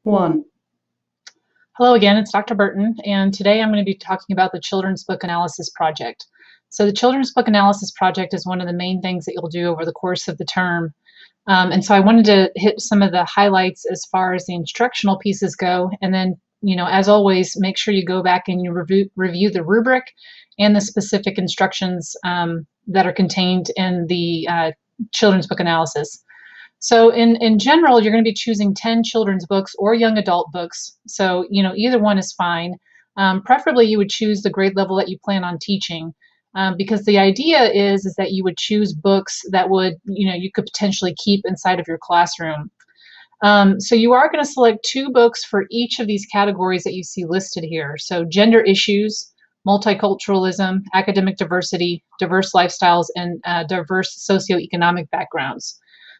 One. Hello again, it's Dr. Burton, and today I'm going to be talking about the Children's Book Analysis Project. So the Children's Book Analysis Project is one of the main things that you'll do over the course of the term. And so I wanted to hit some of the highlights as far as the instructional pieces go, and then, as always, make sure you go back and you review the rubric and the specific instructions that are contained in the Children's Book Analysis. So in general, you're going to be choosing 10 children's books or young adult books. So, either one is fine. Preferably, you would choose the grade level that you plan on teaching, because the idea is that you would choose books that would, you could potentially keep inside of your classroom. So you are going to select 2 books for each of these categories that you see listed here. So gender issues, multiculturalism, academic diversity, diverse lifestyles, and diverse socioeconomic backgrounds.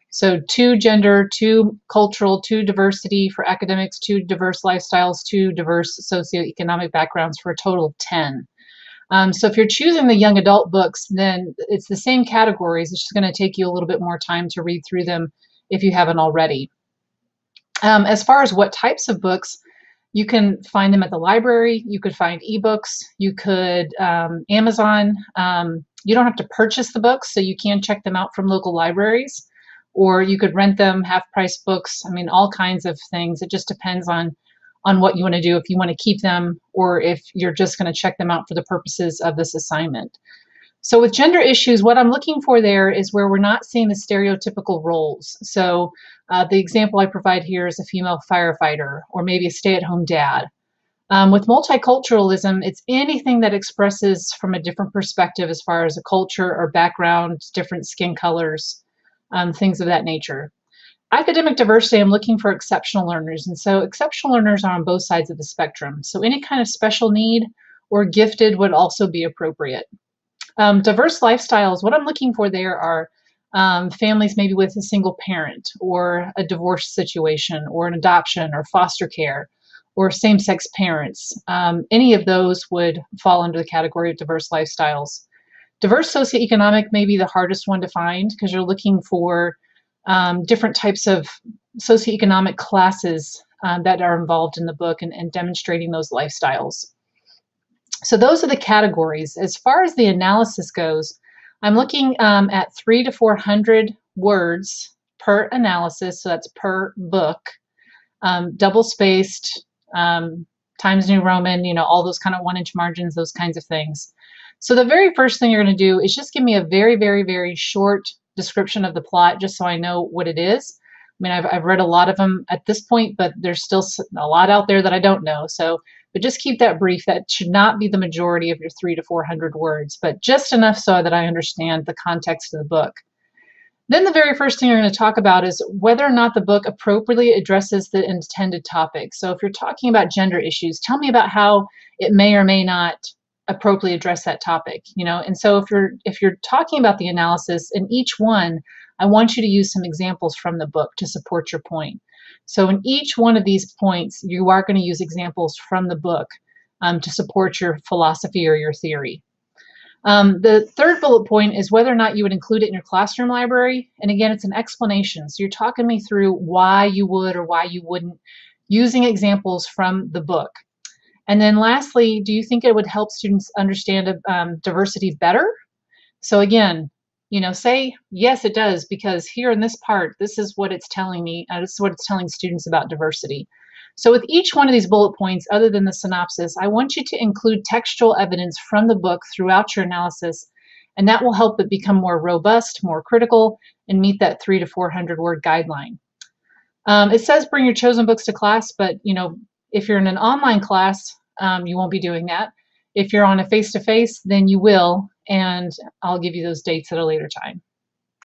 So 2 gender, 2 cultural, 2 diversity for academics, 2 diverse lifestyles, 2 diverse socioeconomic backgrounds for a total of 10. So if you're choosing the young adult books, then it's the same categories. It's just going to take you a little bit more time to read through them if you haven't already. As far as what types of books, you can find them at the library. You could find ebooks. You could Amazon. You don't have to purchase the books, so you can check them out from local libraries. Or you could rent them, half-price books. I mean, all kinds of things. It just depends on what you want to do, if you want to keep them or if you're just going to check them out for the purposes of this assignment. So with gender issues, what I'm looking for there is where we're not seeing the stereotypical roles. So the example I provide here is a female firefighter or maybe a stay-at-home dad. With multiculturalism, it's anything that expresses from a different perspective as far as a culture or background, different skin colors, things of that nature. Academic diversity, I'm looking for exceptional learners. And so exceptional learners are on both sides of the spectrum. So any kind of special need or gifted would also be appropriate. Diverse lifestyles, what I'm looking for there are families maybe with a single parent or a divorce situation or an adoption or foster care or same-sex parents. Any of those would fall under the category of diverse lifestyles. Diverse socioeconomic may be the hardest one to find because you're looking for different types of socioeconomic classes that are involved in the book and demonstrating those lifestyles. So those are the categories. As far as the analysis goes, I'm looking at 300 to 400 words per analysis, so that's per book, double-spaced, Times New Roman, all those kind of 1-inch margins, those kinds of things. So the very first thing you're going to do is just give me a very, very, very short description of the plot, just so I know what it is. I mean, I've read a lot of them at this point, but there's still a lot out there that I don't know. But just keep that brief. That should not be the majority of your 300 to 400 words, but just enough so that I understand the context of the book. Then the very first thing you're going to talk about is whether or not the book appropriately addresses the intended topic. So if you're talking about gender issues, tell me about how it may or may not appropriately address that topic, And so if you're talking about the analysis in each one, I want you to use some examples from the book to support your point. So in each one of these points, you are going to use examples from the book to support your philosophy or your theory. The third bullet point is whether or not you would include it in your classroom library. And again, it's an explanation. So you're talking me through why you would or why you wouldn't, using examples from the book. And then lastly, do you think it would help students understand diversity better? So again, say, yes, it does, because here in this part, this is what it's telling me. This is what it's telling students about diversity. So with each one of these bullet points, other than the synopsis, I want you to include textual evidence from the book throughout your analysis, and that will help it become more robust, more critical, and meet that 300 to 400 word guideline. It says bring your chosen books to class, but if you're in an online class, you won't be doing that. If you're on a face-to-face, then you will, and I'll give you those dates at a later time.